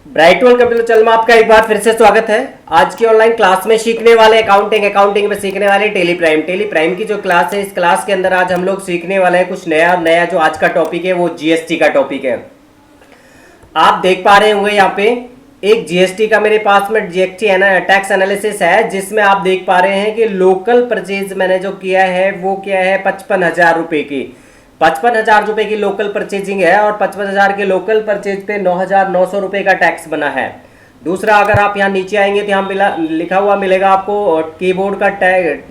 ब्राइटवेल computer channel में आपका एक बार फिर से स्वागत है। आज की ऑनलाइन क्लास में सीखने वाले अकाउंटिंग में सीखने वाले टेली प्राइम की जो क्लास है, इस क्लास के अंदर आज हम लोग सीखने वाले हैं कुछ नया जो आज का टॉपिक है वो जीएसटी का टॉपिक है। आप देख पा रहे होंगे यहाँ पे एक जीएसटी का मेरे पास में जीएसटी टैक्स एनालिसिस है, जिसमें आप देख पा रहे हैं कि लोकल परचेज मैंने जो किया है वो क्या है 55,000 रुपए की 55,000 रुपए की लोकल परचेजिंग है और 55,000 के लोकल परचेज पे 9,900 रुपए का टैक्स बना है। दूसरा, अगर आप यहाँ नीचे आएंगे तो यहाँ लिखा हुआ मिलेगा आपको कीबोर्ड का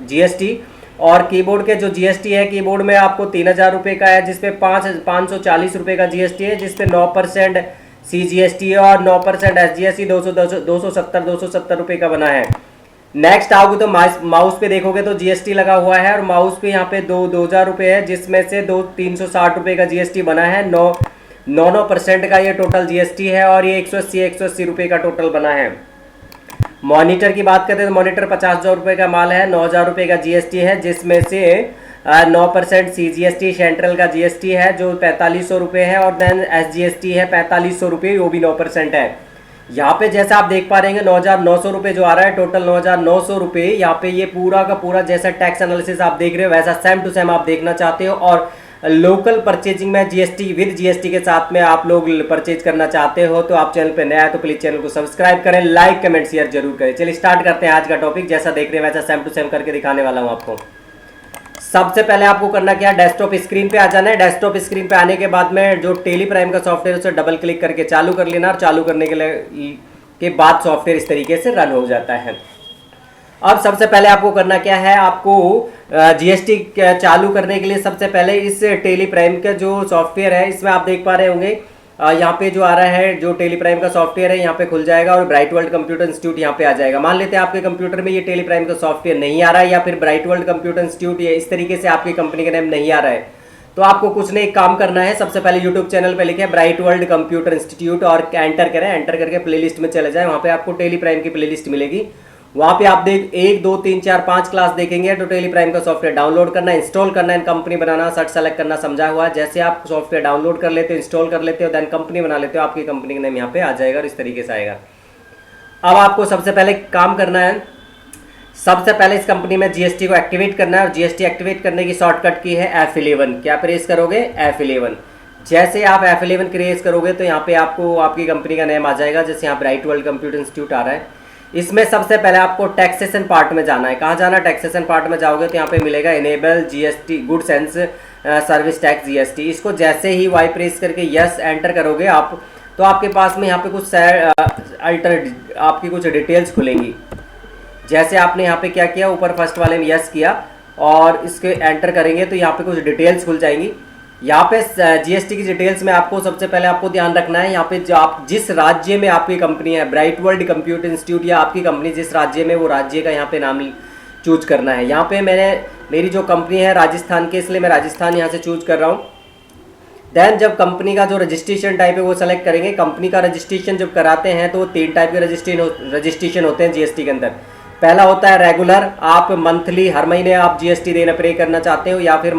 जीएसटी, और कीबोर्ड के जो जीएसटी है कीबोर्ड में आपको 3,000 रुपए का है, जिसपे 540 रुपए का जीएसटी है, जिसपे 9% सीजीएसटी है और 9% एसजीएसटी 270 रुपए का बना है। नेक्स्ट आओगे तो माउस पे देखोगे तो जीएसटी लगा हुआ है और माउस पे यहाँ पे 2,000 रुपये है, जिसमें से 360 रुपये का जीएसटी बना है। 9% का ये टोटल जीएसटी है और ये 180 रुपये का टोटल बना है। मॉनिटर की बात करते हैं तो मॉनिटर 50,000 रुपये का माल है, 9,000 रुपये का जीएसटी है, जिसमें से 9% सीजीएसटी सेंट्रल का जीएसटी है जो 4,500 रुपये है, और देन एसजीएसटी है 4,500 रुपये, वो भी 9% है। यहाँ पे जैसा आप देख पा रहे हैं 9,900 रुपये जो आ रहा है, टोटल 9,900 रुपये। यहाँ पे ये पूरा का पूरा जैसा टैक्स एनालिसिस आप देख रहे हो वैसा सेम टू सेम आप देखना चाहते हो, और लोकल परचेजिंग में जीएसटी विद जीएसटी के साथ में आप लोग परचेज करना चाहते हो तो आप चैनल पे नया है तो प्लीज चैनल को सब्सक्राइब करें, लाइक कमेंट शेयर जरूर करें। चलिए स्टार्ट करते हैं आज का टॉपिक। जैसा देख रहे हैं वैसा सेम टू सेम करके दिखाने वाला हूँ आपको। सबसे पहले आपको करना क्या है, डेस्कटॉप स्क्रीन पे आ जाना है। डेस्कटॉप स्क्रीन पे आने के बाद में जो टेली प्राइम का सॉफ्टवेयर उसे डबल क्लिक करके चालू कर लेना, और चालू करने के बाद सॉफ्टवेयर इस तरीके से रन हो जाता है। अब सबसे पहले आपको करना क्या है, आपको जीएसटी चालू करने के लिए सबसे पहले इस टेली प्राइम का जो सॉफ्टवेयर है इसमें आप देख पा रहे होंगे यहाँ पे जो आ रहा है जो टेली प्राइम का सॉफ्टवेयर है यहाँ पे खुल जाएगा और ब्राइट वर्ल्ड कंप्यूटर इंस्टीट्यूट यहाँ पे आ जाएगा। मान लेते हैं आपके कंप्यूटर में ये टेली प्राइम का सॉफ्टवेयर नहीं आ रहा है, या फिर ब्राइट वर्ल्ड कंप्यूटर इंस्टीट्यूट या इस तरीके से आपकी कंपनी का नेम नहीं आ रहा है, तो आपको कुछ नहीं, एक काम करना है। सबसे पहले यूट्यूब चैनल पे लिखे ब्राइट वर्ल्ड कंप्यूटर इंस्टीट्यूट और एंटर करें। एंटर करके प्लेलिस्ट में चले जाए, वहाँ पे आपको टेली प्राइम की प्लेलिस्ट मिलेगी। वहाँ पे आप देख 1 2 3 4 5 क्लास देखेंगे तो टेली प्राइम का सॉफ्टवेयर डाउनलोड करना, इंस्टॉल करना है, कंपनी बनाना, सर्च सेलेक्ट करना समझा हुआ है। जैसे आप सॉफ्टवेयर डाउनलोड कर लेते हो, इंस्टॉल कर लेते हो, देन कंपनी बना लेते हो, आपकी कंपनी का नेम यहाँ पे आ जाएगा और इस तरीके से आएगा। अब आपको सबसे पहले काम करना है, सबसे पहले इस कंपनी में जीएसटी को एक्टिवेट करना है, और जीएसटी एक्टिवेट करने की शॉर्टकट की है F11। क्या प्रेस करोगे? F11। जैसे आप F11 प्रेस करोगे तो यहाँ पे आपको आपकी कंपनी का नेम आ जाएगा, जैसे यहाँ ब्राइट वर्ल्ड कंप्यूटर इंस्टीट्यूट आ रहा है। इसमें सबसे पहले आपको टैक्सेशन पार्ट में जाना है। कहाँ जाना? टैक्सेशन पार्ट में जाओगे तो यहाँ पे मिलेगा enable GST goods and service tax GST. इसको जैसे ही वाई प्रेस करके यस एंटर करोगे आप, तो आपके पास में यहाँ पे कुछ आपकी कुछ डिटेल्स खुलेंगी। जैसे आपने यहाँ पे क्या किया, ऊपर फर्स्ट वाले में यस किया और इसके एंटर करेंगे तो यहाँ पे कुछ डिटेल्स खुल जाएंगी। यहाँ पे जीएसटी की डिटेल्स में आपको सबसे पहले आपको ध्यान रखना है, यहाँ पे जो आप जिस राज्य में आपकी कंपनी है, ब्राइट वर्ल्ड कंप्यूटर इंस्टीट्यूट या आपकी कंपनी जिस राज्य में, वो राज्य का यहाँ पे नाम चूज करना है। यहाँ पे मेरी जो कंपनी है राजस्थान की, इसलिए मैं राजस्थान यहाँ से चूज कर रहा हूँ। देन जब कंपनी का जो रजिस्ट्रेशन टाइप है वो सेलेक्ट करेंगे। कंपनी का रजिस्ट्रेशन जब कराते हैं तो 3 टाइप के रजिस्ट्रेशन होते हैं जीएसटी के अंदर। पहला होता है रेगुलर, आप मंथली हर महीने आप जीएसटी देना पे करना चाहते हो, या फिर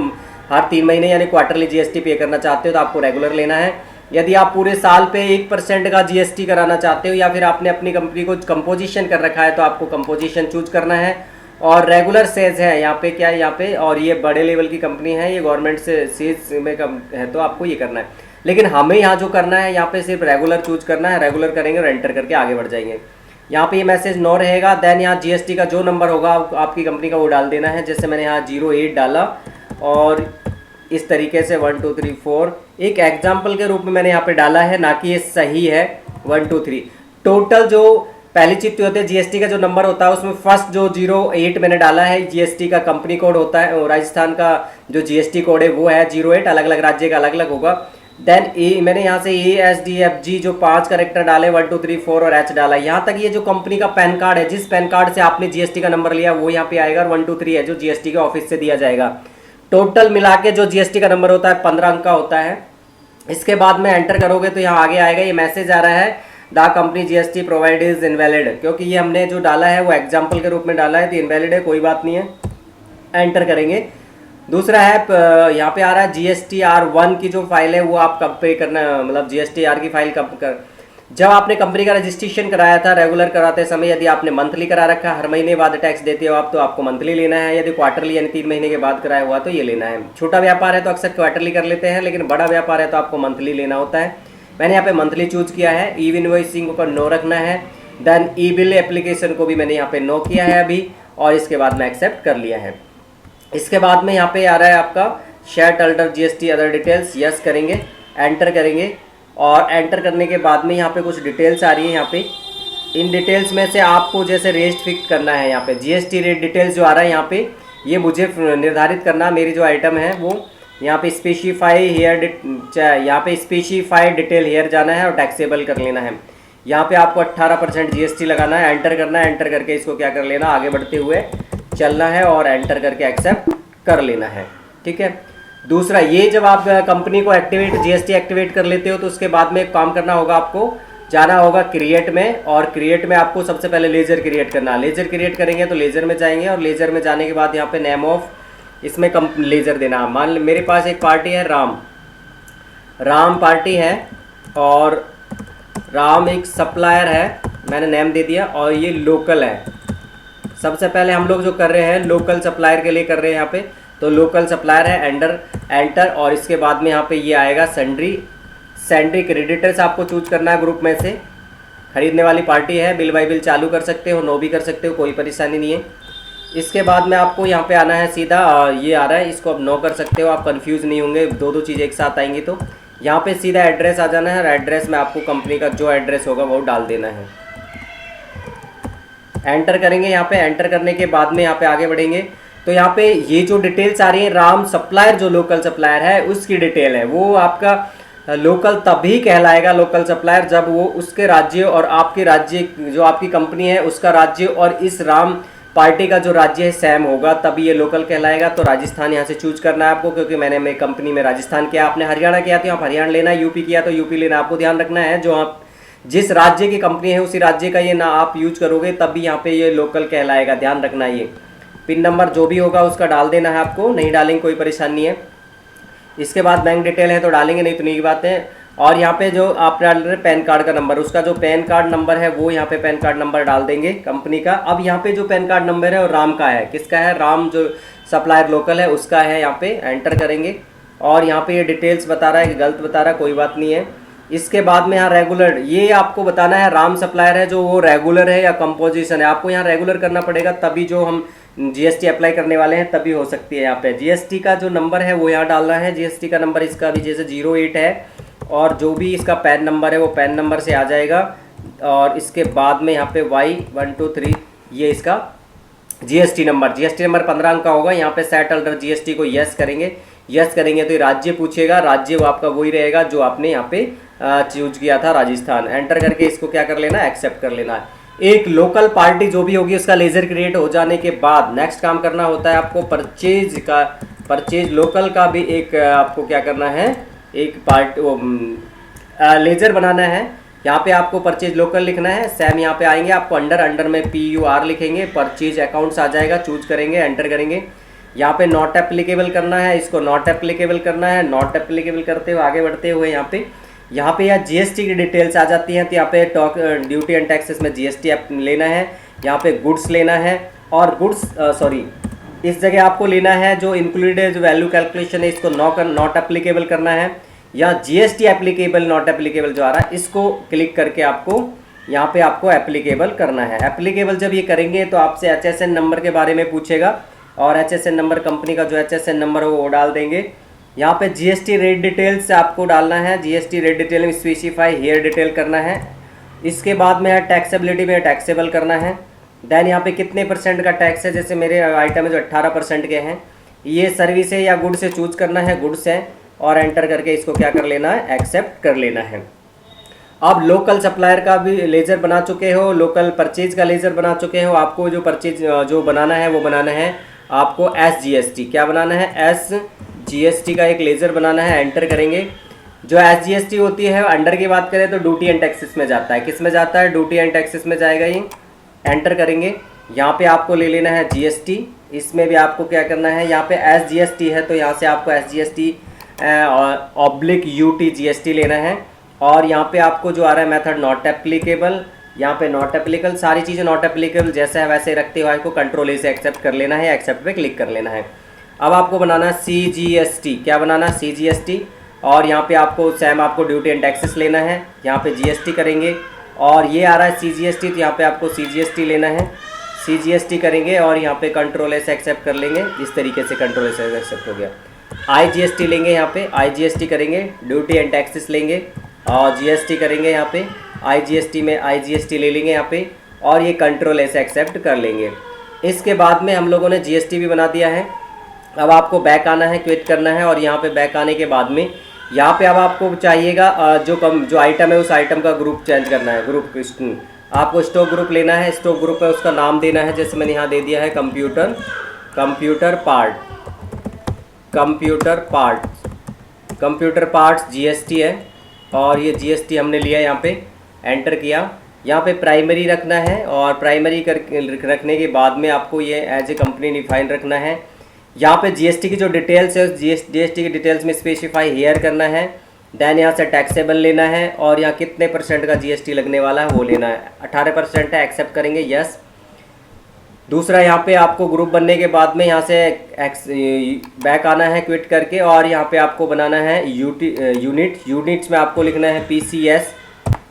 हर 3 महीने यानी क्वार्टरली जीएसटी पे करना चाहते हो तो आपको रेगुलर लेना है। यदि आप पूरे साल पे 1% का जीएसटी कराना चाहते हो, या फिर आपने अपनी कंपनी को कंपोजिशन कर रखा है तो आपको कंपोजिशन चूज करना है। और रेगुलर सेज है यहाँ पे, क्या है यहाँ पे, और ये बड़े लेवल की कंपनी है, ये गवर्नमेंट से सेज में कम है तो आपको ये करना है। लेकिन हमें यहाँ जो करना है, यहाँ पे सिर्फ रेगुलर चूज करना है। रेगुलर करेंगे और एंटर करके आगे बढ़ जाएंगे। यहाँ पे ये मैसेज नो रहेगा। देन यहाँ जीएसटी का जो नंबर होगा आपकी कंपनी का वो डाल देना है। जैसे मैंने यहाँ 08 डाला और इस तरीके से 1 2 3 4 एक एग्जाम्पल के रूप में मैंने यहाँ पे डाला है, ना कि ये सही है 1 2 3। टोटल जो पहली चीज होती है जीएसटी का जो नंबर होता है उसमें फर्स्ट जो 08 मैंने डाला है, जीएसटी का कंपनी कोड होता है, राजस्थान का जो जीएसटी कोड है वो है 08, अलग अलग राज्य का अलग अलग होगा। देन मैंने यहाँ से ASDFG जो 5 कैरेक्टर डाले, 1 2 3 4 और H डाला। यहाँ तक ये जो कंपनी का पैन कार्ड है, जिस पैन कार्ड से आपने जीएसटी का नंबर लिया वो यहाँ पे आएगा, और 1 2 3 है जो जीएसटी के ऑफिस से दिया जाएगा। टोटल मिला के जो जीएसटी का नंबर होता है 15 अंक का होता है। इसके बाद में एंटर करोगे तो यहाँ आगे आएगा, ये मैसेज आ रहा है the company GST provide is invalid, क्योंकि ये हमने जो डाला है वो एग्जाम्पल के रूप में डाला है तो इनवैलिड है, कोई बात नहीं है। एंटर करेंगे। दूसरा है यहाँ पे आ रहा है GSTR1 की जो फाइल है वो आप कब पे करना, मतलब GSTR की फाइल कब कर जब आपने कंपनी का रजिस्ट्रेशन कराया था रेगुलर कराते समय, यदि आपने मंथली करा रखा, हर महीने बाद टैक्स देते हो आप, तो आपको मंथली लेना है। यदि क्वार्टरली यानी 3 महीने के बाद कराया हुआ तो ये लेना है। छोटा व्यापार है तो अक्सर क्वार्टरली कर लेते हैं, लेकिन बड़ा व्यापार है तो आपको मंथली लेना होता है। मैंने यहाँ पे मंथली चूज किया है। ई इनवॉइसिंग को नो रखना है। देन ई बिल एप्लीकेशन को भी मैंने यहाँ पे नो किया है अभी, और इसके बाद मैं एक्सेप्ट कर लिया है। इसके बाद में यहाँ पे आ रहा है आपका share holder GST other details, yes करेंगे, एंटर करेंगे। और एंटर करने के बाद में यहाँ पे कुछ डिटेल्स आ रही है। यहाँ पे इन डिटेल्स में से आपको जैसे रेट फिक्स करना है। यहाँ पे जीएसटी रेट डिटेल्स जो आ रहा है यहाँ पे, ये मुझे निर्धारित करना, मेरी जो आइटम है वो यहाँ पे स्पेसिफाई हेयर, यहाँ पे स्पेसिफाइड डिटेल हेयर जाना है और टैक्सेबल कर लेना है। यहाँ पे आपको 18% जीएसटी लगाना है, एंटर करना है। एंटर करके इसको क्या कर लेना, आगे बढ़ते हुए चलना है और एंटर करके एक्सेप्ट कर लेना है। ठीक है। दूसरा, ये जब आप कंपनी को एक्टिवेट जीएसटी एक्टिवेट कर लेते हो तो उसके बाद में एक काम करना होगा, आपको जाना होगा क्रिएट में, और क्रिएट में आपको सबसे पहले लेजर क्रिएट करना है। लेजर क्रिएट करेंगे तो लेजर में जाएंगे, और लेजर में जाने के बाद यहाँ पे नेम ऑफ इसमें लेजर देना। मान मेरे पास एक पार्टी है राम पार्टी है, और राम एक सप्लायर है, मैंने नेम दे दिया, और ये लोकल है। सबसे पहले हम लोग जो कर रहे हैं लोकल सप्लायर के लिए कर रहे हैं यहाँ पे, तो लोकल सप्लायर है, एंटर। और इसके बाद में यहाँ पे ये आएगा सैंड्री क्रेडिटर्स आपको चूज करना है ग्रुप में से। खरीदने वाली पार्टी है, बिल बाई बिल चालू कर सकते हो, नो भी कर सकते हो, कोई परेशानी नहीं है। इसके बाद में आपको यहाँ पे आना है सीधा, ये आ रहा है, इसको आप नो कर सकते हो, आप कंफ्यूज नहीं होंगे, दो चीज़ें एक साथ आएंगी। तो यहाँ पे सीधा एड्रेस आ जाना है, और एड्रेस में आपको कंपनी का जो एड्रेस होगा वो डाल देना है। एंटर करेंगे। यहाँ पे एंटर करने के बाद में यहाँ पे आगे बढ़ेंगे तो यहाँ पे ये जो डिटेल्स आ रही है, राम सप्लायर जो लोकल सप्लायर है उसकी डिटेल है, वो आपका लोकल तभी कहलाएगा लोकल सप्लायर जब वो उसके राज्य और आपके राज्य जो आपकी कंपनी है उसका राज्य और इस राम पार्टी का जो राज्य है सेम होगा, तभी ये लोकल कहलाएगा। तो राजस्थान यहाँ से चूज करना है आपको, क्योंकि मैंने मेरी कंपनी में राजस्थान किया, आपने हरियाणा किया तो यहाँ हरियाणा लेना है, यूपी किया तो यूपी लेना। आपको ध्यान रखना है जो आप जिस राज्य की कंपनी है उसी राज्य का ये ना आप यूज करोगे तभी यहाँ पे ये लोकल कहलाएगा, ध्यान रखना। ये पिन नंबर जो भी होगा उसका डाल देना है आपको, नहीं डालेंगे कोई परेशानी नहीं है। इसके बाद बैंक डिटेल है तो डालेंगे, नहीं तो नहीं की बात है। और यहाँ पे जो आप डाल रहे हैं पैन कार्ड का नंबर, उसका जो पैन कार्ड नंबर है वो यहाँ पे पैन कार्ड नंबर डाल देंगे कंपनी का। अब यहाँ पे जो पैन कार्ड नंबर है वो राम का है, किसका है, राम जो सप्लायर लोकल है उसका है। यहाँ पे एंटर करेंगे और यहाँ पे ये डिटेल्स बता रहा है कि गलत बता रहा है, कोई बात नहीं है। इसके बाद में यहाँ रेगुलर, ये आपको बताना है राम सप्लायर है जो वो रेगुलर है या कंपोजिशन है, आपको यहाँ रेगुलर करना पड़ेगा, तभी जो हम जीएसटी अप्लाई करने वाले हैं तभी हो सकती है। यहाँ पे जीएसटी का जो नंबर है वो यहाँ डालना है। जीएसटी का नंबर इसका भी जैसे 08 है, और जो भी इसका पैन नंबर है वो पैन नंबर से आ जाएगा। और इसके बाद में यहाँ पे Y123 ये इसका जीएसटी नंबर 15 अंक का होगा। यहाँ पे सेट होल्डर जीएसटी को यस करेंगे। यस करेंगे तो ये राज्य पूछेगा, राज्य वो आपका वही रहेगा जो आपने यहाँ पे चूज किया था, राजस्थान। एंटर करके इसको क्या कर लेना है, एक्सेप्ट कर लेना है। एक लोकल पार्टी जो भी होगी उसका लेजर क्रिएट हो जाने के बाद नेक्स्ट काम करना होता है आपको परचेज लोकल का भी एक आपको क्या करना है, एक लेजर बनाना है। यहाँ पे आपको परचेज लोकल लिखना है, सेम यहाँ पे आएंगे आपको अंडर में PUR लिखेंगे, परचेज अकाउंट्स आ जाएगा, चूज करेंगे, एंटर करेंगे। यहाँ पे नॉट एप्लीकेबल करना है, इसको नॉट एप्लीकेबल करना है। नॉट एप्लीकेबल करते हुए आगे बढ़ते हुए यहाँ पे यार जीएसटी की डिटेल्स आ जाती हैं, तो यहाँ पे ड्यूटी एंड टैक्सेस में जीएसटी लेना है, यहाँ पे गुड्स लेना है, और गुड्स इस जगह आपको लेना है जो इंक्लूडेड जो वैल्यू कैलकुलेशन है इसको नॉट एप्लीकेबल करना है, या जीएसटी एप्लीकेबल नॉट एप्लीकेबल जो आ रहा है इसको क्लिक करके आपको यहाँ पे आपको एप्लीकेबल करना है। एप्लीकेबल जब ये करेंगे तो आपसे HSN नंबर के बारे में पूछेगा, और HSN नंबर कंपनी का जो HSN नंबर है वो डाल देंगे। यहाँ पे जीएसटी रेट डिटेल्स आपको डालना है, जीएसटी रेट डिटेल में स्पेसिफाई हेयर डिटेल करना है। इसके बाद में टैक्सेबिलिटी में टैक्सेबल करना है। देन यहाँ पे कितने % का टैक्स है, जैसे मेरे आइटम है जो 18% के हैं, ये सर्विस है या गुड से चूज करना है, गुड्स है, और एंटर करके इसको क्या कर लेना है, एक्सेप्ट कर लेना है। अब लोकल सप्लायर का भी लेजर बना चुके हो, लोकल परचेज का लेजर बना चुके हो, आपको जो परचेज जो बनाना है वो बनाना है आपको SGST, क्या बनाना है, SGST का एक लेजर बनाना है। एंटर करेंगे। जो SGST होती है अंडर की बात करें तो ड्यूटी एंड टैक्सेस में जाता है, किस में जाता है, ड्यूटी एंड टैक्सेस में जाएगा ये। एंटर करेंगे। यहाँ पे आपको ले लेना है GST, इसमें भी आपको क्या करना है, यहाँ पे SGST है तो यहाँ से आपको SGST /UT GST लेना है। और यहाँ पे आपको जो आ रहा है मेथड नॉट एप्लीकेबल, यहाँ पे नॉट एप्लीकेबल, सारी चीज़ें नॉट एप्लीकेबल जैसा है वैसे रखते हुए को कंट्रोल ए से एक्सेप्ट कर लेना है, एक्सेप्ट पे क्लिक कर लेना है। अब आपको बनाना है CGST, क्या बनाना है CGST, और यहाँ पे आपको सेम आपको ड्यूटी एंड टैक्सेस लेना है, यहाँ पे GST करेंगे और ये आ रहा है CGST, तो यहाँ पे आपको CGST लेना है, CGST करेंगे और यहाँ पे कंट्रोल ए से एक्सेप्ट कर लेंगे, इस तरीके से कंट्रोल ए से एक्सेप्ट हो गया। IGST लेंगे, यहाँ पे IGST करेंगे, ड्यूटी एंड टैक्सेस लेंगे और GST करेंगे, यहाँ पे IGST में IGST ले लेंगे यहाँ पे और ये कंट्रोल ए से एक्सेप्ट कर लेंगे। इसके बाद में हम लोगों ने GST भी बना दिया है। अब आपको बैक आना है, क्विट करना है और यहाँ पे बैक आने के बाद में यहाँ पे अब आपको चाहिएगा जो आइटम है उस आइटम का ग्रुप चेंज करना है, ग्रुप आपको स्टॉक ग्रुप लेना है, स्टॉक ग्रुप है उसका नाम देना है, जैसे मैंने यहाँ दे दिया है कंप्यूटर पार्ट्स GST है और ये GST हमने लिया, यहाँ पे एंटर किया। यहाँ पे प्राइमरी रखना है और प्राइमरी रखने के बाद में आपको ये एज ए कंपनी डिफाइन रखना है। यहाँ पे GST की जो डिटेल्स है GST की डिटेल्स में स्पेसिफाई हेयर करना है। देन यहाँ से टैक्सेबल लेना है और यहाँ कितने % का GST लगने वाला है वो लेना है, 18% है, एक्सेप्ट करेंगे, यस। दूसरा यहाँ पे आपको ग्रुप बनने के बाद में यहाँ से बैक आना है क्विट करके और यहाँ पे आपको बनाना है यूनिट्स में आपको लिखना है PCS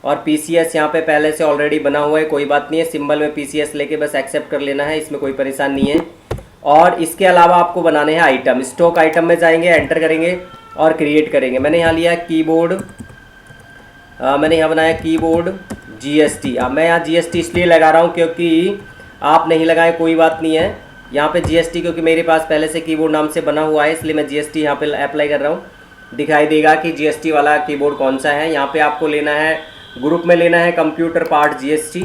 और PCS यहाँ पे पहले से ऑलरेडी बना हुआ है, कोई बात नहीं है, सिंबल में PCS लेके बस एक्सेप्ट कर लेना है, इसमें कोई परेशानी नहीं है। और इसके अलावा आपको बनाने हैं आइटम, स्टॉक आइटम में जाएंगे, एंटर करेंगे और क्रिएट करेंगे। मैंने यहाँ लिया कीबोर्ड, मैंने यहाँ बनाया कीबोर्ड GST। अब मैं यहाँ GST इसलिए लगा रहा हूँ क्योंकि आप नहीं लगाए कोई बात नहीं है, यहाँ पे GST क्योंकि मेरे पास पहले से कीबोर्ड नाम से बना हुआ है इसलिए मैं GST यहाँ पे अप्लाई कर रहा हूँ। दिखाई देगा कि GST वाला कीबोर्ड कौन सा है। यहाँ पे आपको लेना है ग्रुप में लेना है कंप्यूटर पार्ट GST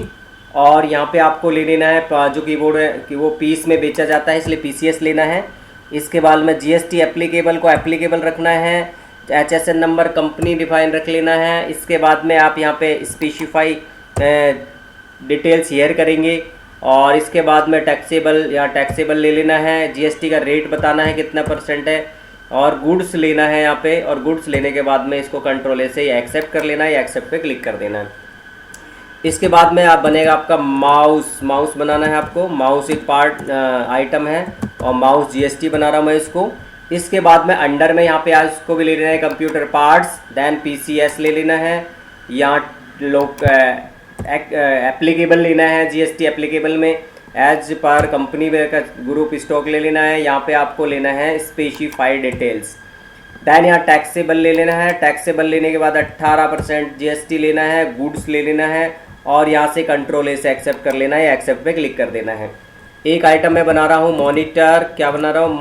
और यहाँ पे आपको ले लेना है जो कीबोर्ड है कि वो पीस में बेचा जाता है इसलिए PCS लेना है। इसके बाद में GST एप्लीकेबल को एप्लीकेबल रखना है, HSN नंबर कंपनी डिफाइन रख लेना है। इसके बाद में आप यहाँ पे स्पेसिफाई डिटेल्स शेयर करेंगे और इसके बाद में टैक्सेबल ले लेना है, GST का रेट बताना है कितना % है और गुड्स लेना है यहाँ पे, और गुड्स लेने के बाद में इसको कंट्रोल ए से एक्सेप्ट कर लेना है, एक्सेप्ट पे क्लिक कर देना है। इसके बाद में आप बनेगा आपका माउस बनाना है आपको, माउस एक पार्ट आइटम है और माउस GST बना रहा हूँ मैं इसको। इसके बाद में अंडर में यहाँ पे आज इसको भी ले लेना है कंप्यूटर पार्ट्स, देन PCS ले लेना है, यहाँ लोग एप्लीकेबल लेना है, GST एप्लीकेबल में एज पर कंपनी का ग्रुप स्टॉक ले लेना है, यहाँ पे आपको लेना है स्पेसिफाइड डिटेल्स। दैन यहाँ टैक्सेबल ले लेना है, टैक्सेबल लेने के बाद 18% GST लेना है, गुड्स ले लेना है और यहाँ से कंट्रोल ए से एक्सेप्ट कर लेना है, एक्सेप्ट पे क्लिक कर देना है। एक आइटम मैं बना रहा हूँ मॉनिटर, क्या बना रहा हूँ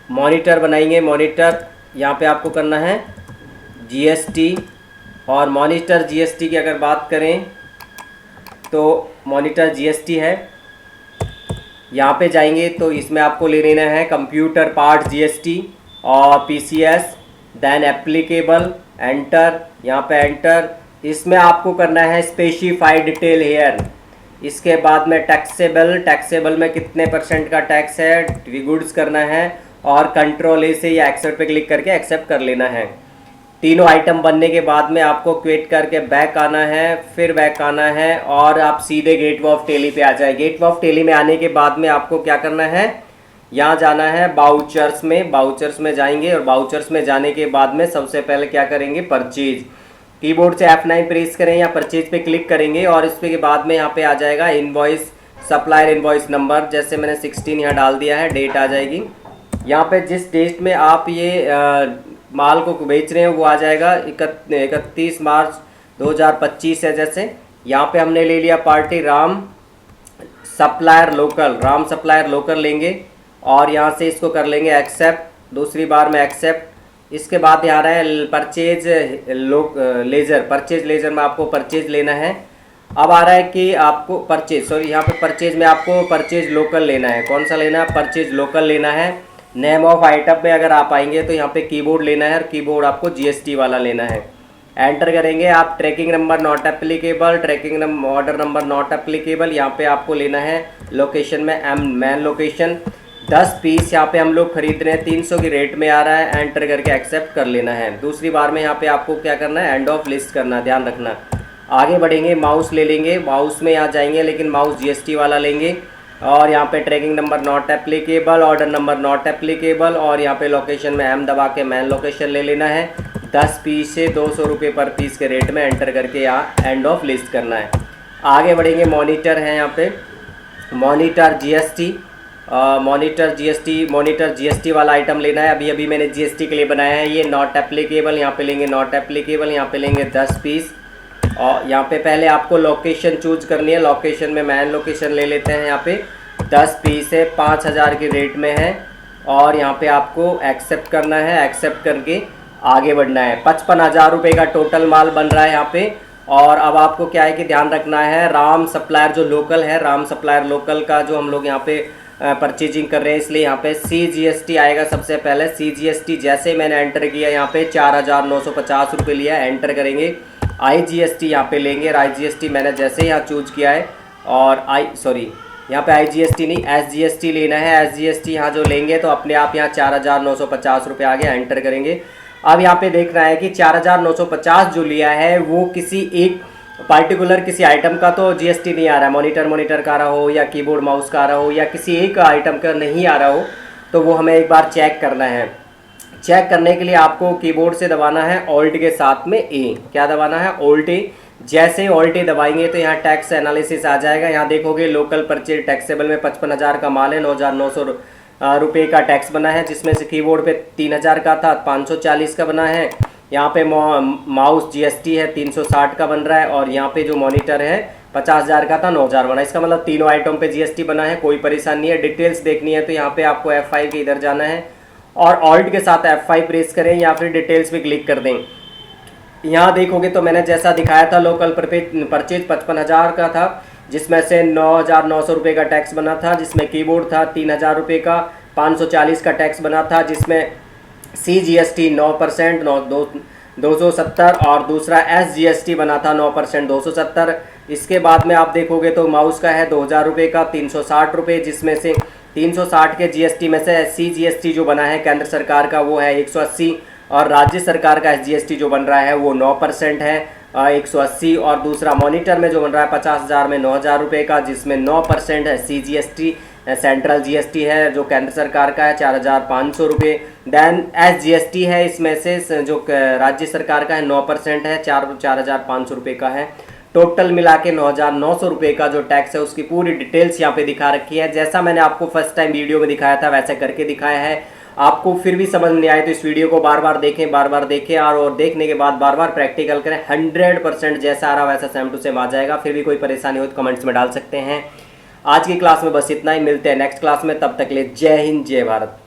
मॉनिटर बनाएंगे। मॉनिटर यहाँ पे आपको करना है GST और मॉनिटर GST की अगर बात करें तो मॉनिटर GST है, यहाँ पे जाएंगे तो इसमें आपको ले लेना है कंप्यूटर पार्ट GST और PCS, देन एप्लीकेबल, एंटर, यहाँ पे एंटर। इसमें आपको करना है स्पेसिफाइड डिटेल हेयर। इसके बाद में टैक्सेबल में कितने % का टैक्स है, गुड्स करना है और कंट्रोल ए से या एक्सेप्ट पे क्लिक करके एक्सेप्ट कर लेना है। तीनों आइटम बनने के बाद में आपको क्विट करके बैक आना है, फिर बैक आना है और आप सीधे गेटवे ऑफ टेली पे आ जाए। गेटवे ऑफ टेली में आने के बाद में आपको क्या करना है, यहाँ जाना है बाउचर्स में जाएंगे और बाउचर्स में जाने के बाद में सबसे पहले क्या करेंगे, परचेज। कीबोर्ड से F9 प्रेस करें या परचेज पे क्लिक करेंगे और इसके बाद में यहाँ पे आ जाएगा इनवॉइस, सप्लायर इनवॉइस नंबर, जैसे मैंने 16 यहाँ डाल दिया है, डेट आ जाएगी। यहाँ पे जिस डेट में आप ये माल को बेच रहे हैं वो आ जाएगा 31 मार्च 2025 है। जैसे यहाँ पे हमने ले लिया पार्टी राम सप्लायर लोकल लेंगे और यहाँ से इसको कर लेंगे एक्सेप्ट, दूसरी बार में एक्सेप्ट। इसके बाद यहाँ रहा है परचेज लेजर में आपको परचेज लेना है। अब आ रहा है कि आपको यहाँ पे परचेज में आपको परचेज लोकल लेना है। कौन सा लेना है, परचेज लोकल लेना है। नेम ऑफ आइटम में अगर आप आएंगे तो यहाँ पे कीबोर्ड लेना है और कीबोर्ड आपको GST वाला लेना है। एंटर करेंगे आप, tracking number not applicable, order number not applicable. यहाँ पे आपको लेना है लोकेशन में मैन लोकेशन। 10 पीस यहाँ पे हम लोग खरीद रहे हैं, 300 की रेट में आ रहा है, एंटर करके एक्सेप्ट कर लेना है। दूसरी बार में यहाँ पे आपको क्या करना है, एंड ऑफ लिस्ट करना, ध्यान रखना। आगे बढ़ेंगे, माउस ले लेंगे, माउस में यहाँ जाएंगे, लेकिन माउस जीएसटी वाला लेंगे, और यहाँ पे tracking number not applicable, order number not applicable, और यहाँ पे लोकेशन में एम दबा के मैन लोकेशन ले लेना है। 10 पीस से 200 रुपये पर पीस के रेट में एंटर करके यहाँ एंड ऑफ लिस्ट करना है। आगे बढ़ेंगे, मॉनिटर है यहाँ पे, मॉनिटर जीएसटी, मॉनिटर जीएसटी वाला आइटम लेना है। अभी अभी मैंने जीएसटी के लिए बनाया है, ये नॉट एप्लीकेबल, यहाँ पे लेंगे नॉट एप्लीकेबल, यहाँ पे लेंगे 10 पीस। और यहाँ पे पहले आपको लोकेशन चूज करनी है, लोकेशन में मैन लोकेशन ले लेते हैं। यहाँ पे 10 पीस है, 5000 की रेट में है, और यहाँ पे आपको एक्सेप्ट करना है। एक्सेप्ट करके आगे बढ़ना है। 55,000 रुपये का टोटल माल बन रहा है यहाँ पे। और अब आपको क्या है कि ध्यान रखना है, राम सप्लायर जो लोकल है, राम सप्लायर लोकल का जो हम लोग यहाँ पे परचेजिंग कर रहे हैं, इसलिए यहाँ पे CGST आएगा सबसे पहले। CGST जैसे मैंने एंटर किया यहाँ पे 4,950 रुपये लिया, एंटर करेंगे। IGST यहाँ पे लेंगे, IGST मैंने जैसे यहाँ चूज किया है, और यहाँ पे IGST नहीं SGST लेना है। SGST यहाँ जो लेंगे तो अपने आप यहाँ 4,950 रुपये आ गया, एंटर करेंगे। अब यहाँ पे देखना है कि 4,950 जो लिया है वो किसी एक पार्टिकुलर किसी आइटम का तो जीएसटी नहीं आ रहा है, मॉनिटर का आ रहा हो, या कीबोर्ड माउस का आ रहा हो, या किसी एक आइटम का नहीं आ रहा हो, तो वो हमें एक बार चेक करना है। चेक करने के लिए आपको कीबोर्ड से दबाना है ऑल्ट के साथ में ए। क्या दबाना है, ऑल्ट ए। जैसे ही ऑल्ट ए दबाएंगे तो यहाँ टैक्स एनालिसिस आ जाएगा। यहाँ देखोगे लोकल परचेज टैक्सेबल में 55,000 का माल है, 9,900 रुपये का टैक्स बना है, जिसमें से कीबोर्ड पे 3,000 का था, 540 का बना है। यहाँ पे माउस जीएसटी है, 360 का बन रहा है, और यहाँ पे जो मॉनिटर है 50,000 का था, 9,000 बना। इसका मतलब तीनों आइटम पे जीएसटी बना है, कोई परेशानी नहीं है। डिटेल्स देखनी है तो यहाँ पे आपको F5 के इधर जाना है, और ऑल्ट के साथ F5 प्रेस करें, या फिर डिटेल्स पे क्लिक कर दें। यहाँ देखोगे तो मैंने जैसा दिखाया था, लोकल परचेज 55,000 का था, जिसमें से 9,900 रुपये का टैक्स बना था, जिसमें कीबोर्ड था 3,000 रुपये का, 540 का टैक्स बना था, जिसमें CGST 9% 270, और दूसरा SGST बना था 9% 270। इसके बाद में आप देखोगे तो माउस का है 2,000 रुपये का, 360 रुपये, जिसमें से 360 के GST में से CGST जो बना है केंद्र सरकार का वो है 180, और राज्य सरकार का SGST जो बन रहा है वो 9% है 180। और दूसरा मॉनिटर में जो बन रहा है 50,000 में 9,000 रुपये का, जिसमें 9% है CGST, सेंट्रल GST है जो केंद्र सरकार का है 4,500 रुपये। देन SGST है, इसमें से जो राज्य सरकार का है 9% है, 4,500 रुपये का है। टोटल मिला के 9,900 रुपये का जो टैक्स है उसकी पूरी डिटेल्स यहाँ पे दिखा रखी है। जैसा मैंने आपको फर्स्ट टाइम वीडियो में दिखाया था वैसे करके दिखाया है। आपको फिर भी समझ नहीं आए तो इस वीडियो को बार बार देखें, और देखने के बाद बार बार प्रैक्टिकल करें। 100% जैसा आ रहा वैसा सेम टू सेम आ जाएगा। फिर भी कोई परेशानी हो तो कमेंट्स में डाल सकते हैं। आज की क्लास में बस इतना ही, मिलते हैं नेक्स्ट क्लास में, तब तक के लिए जय हिंद जय भारत।